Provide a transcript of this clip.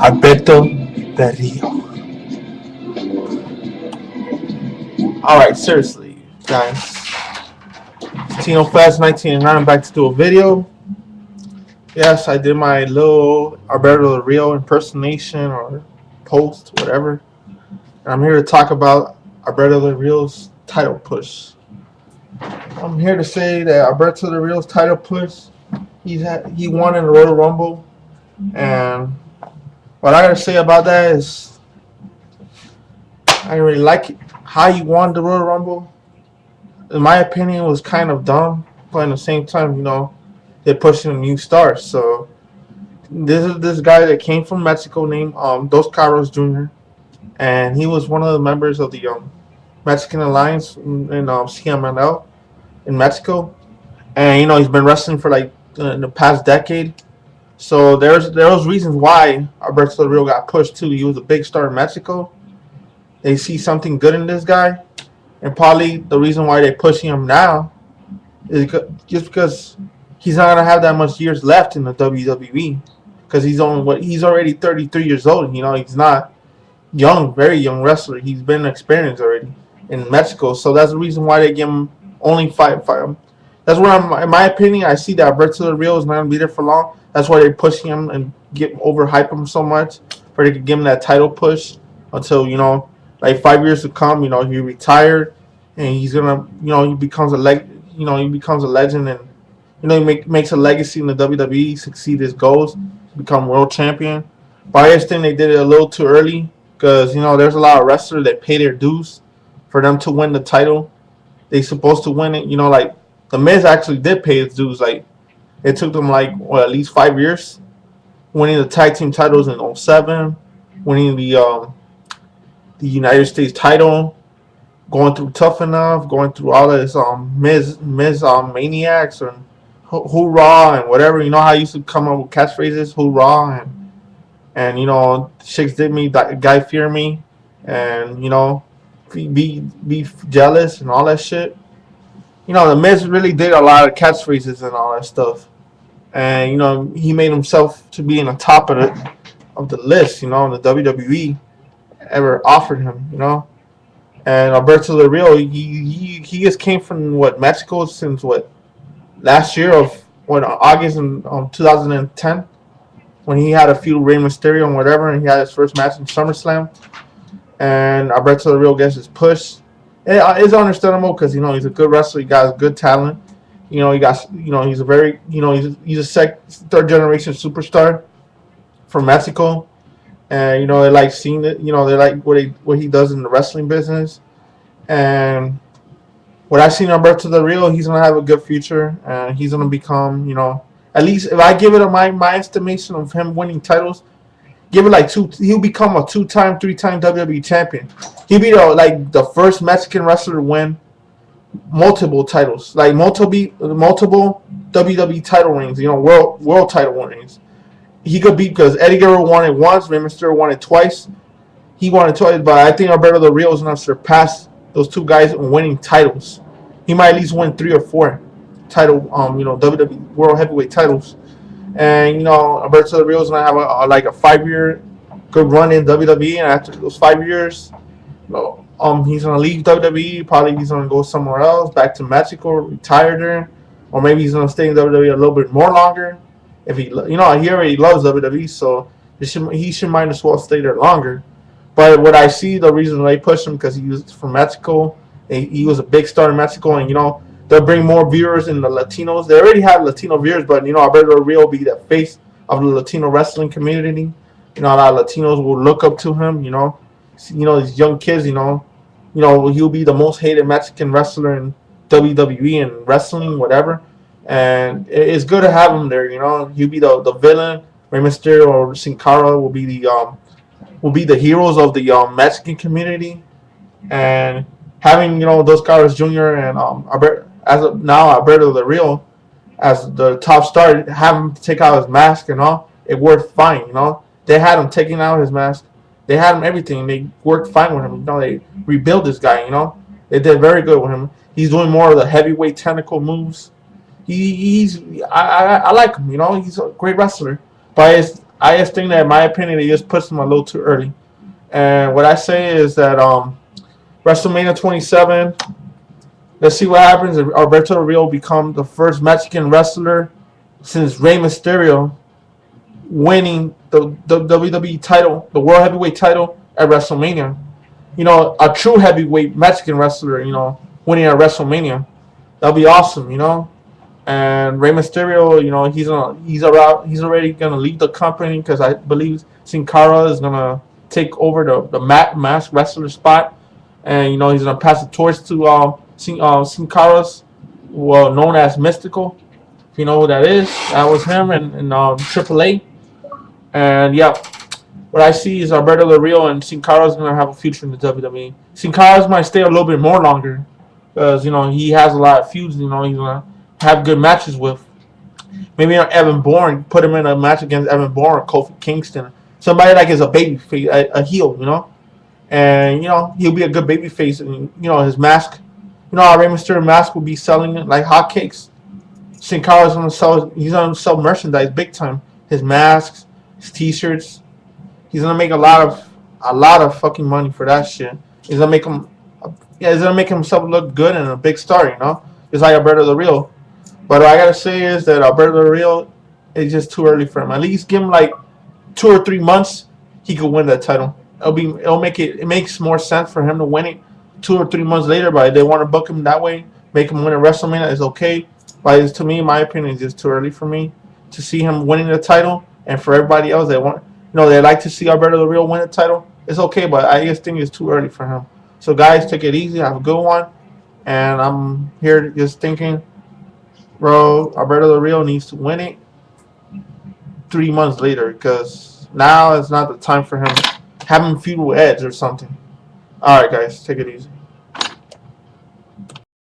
Alberto Del Rio. Alright, seriously, guys. Tino Fest 1989, back to do a video. Yes, I did my little Alberto Del Rio impersonation or post, whatever. And I'm here to talk about Alberto Del Rio's title push. I'm here to say that Alberto Del Rio's title push, he won in the Royal Rumble. And what I gotta say about that is I didn't really like it. How he won the Royal Rumble, in my opinion, was kind of dumb. But at the same time, they're pushing new stars. So this is this guy that came from Mexico named Dos Carlos Jr. And he was one of the members of the Mexican Alliance in CMLL in Mexico. And he's been wrestling for like in the past decade. So there was reasons why Alberto Del Rio got pushed too. He was a big star in Mexico. They see something good in this guy, and probably the reason why they're pushing him now is just because he's not gonna have that much years left in the WWE. Because he's already 33 years old. He's not young, very young wrestler. He's been experienced already in Mexico. So that's the reason why they give him only five. That's where in my opinion, I see that Alberto Del Rio is not gonna be there for long. That's why they're pushing him and overhype him so much, for they could give him that title push until like 5 years to come. He retired and he's gonna he becomes a legend, and he makes a legacy in the WWE, succeed his goals, become world champion. But I just think they did it a little too early because there's a lot of wrestlers that pay their dues for them to win the title. They supposed to win it. Like The Miz actually did pay his dues. Like it took them like at least 5 years, winning the tag team titles in 2007, winning the United States title, going through Tough Enough, going through all of this Miz Maniacs and Hoorah and whatever. How I used to come up with catchphrases, Hoorah and Chicks Did Me, Guy Fear Me, and be jealous and all that shit. The Miz really did a lot of catchphrases and all that stuff, and he made himself to be in the top of the list. The WWE ever offered him. And Alberto Del Rio, he just came from Mexico since last year of August in 2010, when he had a feud with Rey Mysterio and whatever, and he had his first match in SummerSlam. And Alberto Del Rio gets his push. It's understandable because he's a good wrestler. He got good talent. He's a very he's a third generation superstar from Mexico. And they like seeing it. They like what he does in the wrestling business. And what I've seen Alberto Del Rio, he's gonna have a good future, and he's gonna become, at least if I give it my estimation of him winning titles, give it like two. He'll become a 2-time, 3-time WWE champion. He'll be the first Mexican wrestler to win multiple titles, like multiple WWE title rings. World title rings. He could beat, because Eddie Guerrero won it once, Rey Mysterio won it twice. He won it twice, but I think Alberto Del Rio is going to surpass those two guys in winning titles. He might at least win 3 or 4 WWE World Heavyweight titles. And Alberto Del Rio is going to have a 5-year good run in WWE, and after those 5 years, he's going to leave WWE. Probably he's going to go somewhere else, back to Mexico, retire there, or maybe he's going to stay in WWE a little bit more longer. If he already loves WWE, so he should might as well stay there longer. But what I see, the reason they push him, because he was from Mexico, he was a big star in Mexico, and they'll bring more viewers in the Latinos. They already have Latino viewers, but Alberto Del Rio will be the face of the Latino wrestling community. A lot of Latinos will look up to him. These young kids. He'll be the most hated Mexican wrestler in WWE and wrestling, whatever. And it's good to have him there. He'll be the villain. Rey Mysterio or Sin Cara will be the heroes of the Mexican community. And having Dos Carlos Jr. and Alberto Del Rio as the top star, have him take out his mask and all, it worked fine. They had him taking out his mask. They had him everything. They worked fine with him. They rebuilt this guy. They did very good with him. He's doing more of the heavyweight technical moves. I like him. He's a great wrestler. But I just think that, in my opinion, it just puts him a little too early. And what I say is that WrestleMania 27. Let's see what happens if Alberto Del Rio becomes the first Mexican wrestler since Rey Mysterio winning the WWE title, the World Heavyweight title at WrestleMania. A true heavyweight Mexican wrestler, winning at WrestleMania. That'll be awesome, And Rey Mysterio, he's already gonna leave the company because I believe Sin Cara is gonna take over the masked wrestler spot, and he's gonna pass the torch to Sin Cara's, well known as Mystical. If you know who that is, that was him and Triple A. And yeah, what I see is Alberto Del Rio and Sin Cara is gonna have a future in the WWE. Sin Cara might stay a little bit more longer because he has a lot of feuds. He's gonna have good matches with. Maybe Evan Bourne, put him in a match against Evan Bourne or Kofi Kingston, somebody like is a baby face, a heel, and he'll be a good baby face, and his mask, our Rey Mysterio mask will be selling like hotcakes. Sin Cara's he's gonna sell merchandise big time. His masks, his T-shirts. He's gonna make a lot of fucking money for that shit. He's gonna make him, yeah, he's gonna make himself look good and a big star, Just like Alberto Del Rio. But what I gotta say is that Alberto Del Rio is just too early for him. At least give him like 2 or 3 months, he could win that title. It makes more sense for him to win it 2 or 3 months later. But if they want to book him that way, make him win at WrestleMania is okay. But to me, in my opinion, it's just too early for me to see him winning the title. And for everybody else that they like to see Alberto Del Rio win the title. It's okay, but I just think it's too early for him. So guys, take it easy. Have a good one. And I'm here just thinking, bro, Alberto Del Rio needs to win it 3 months later because now is not the time for him. Have him feud with Edge or something. All right, guys, take it easy.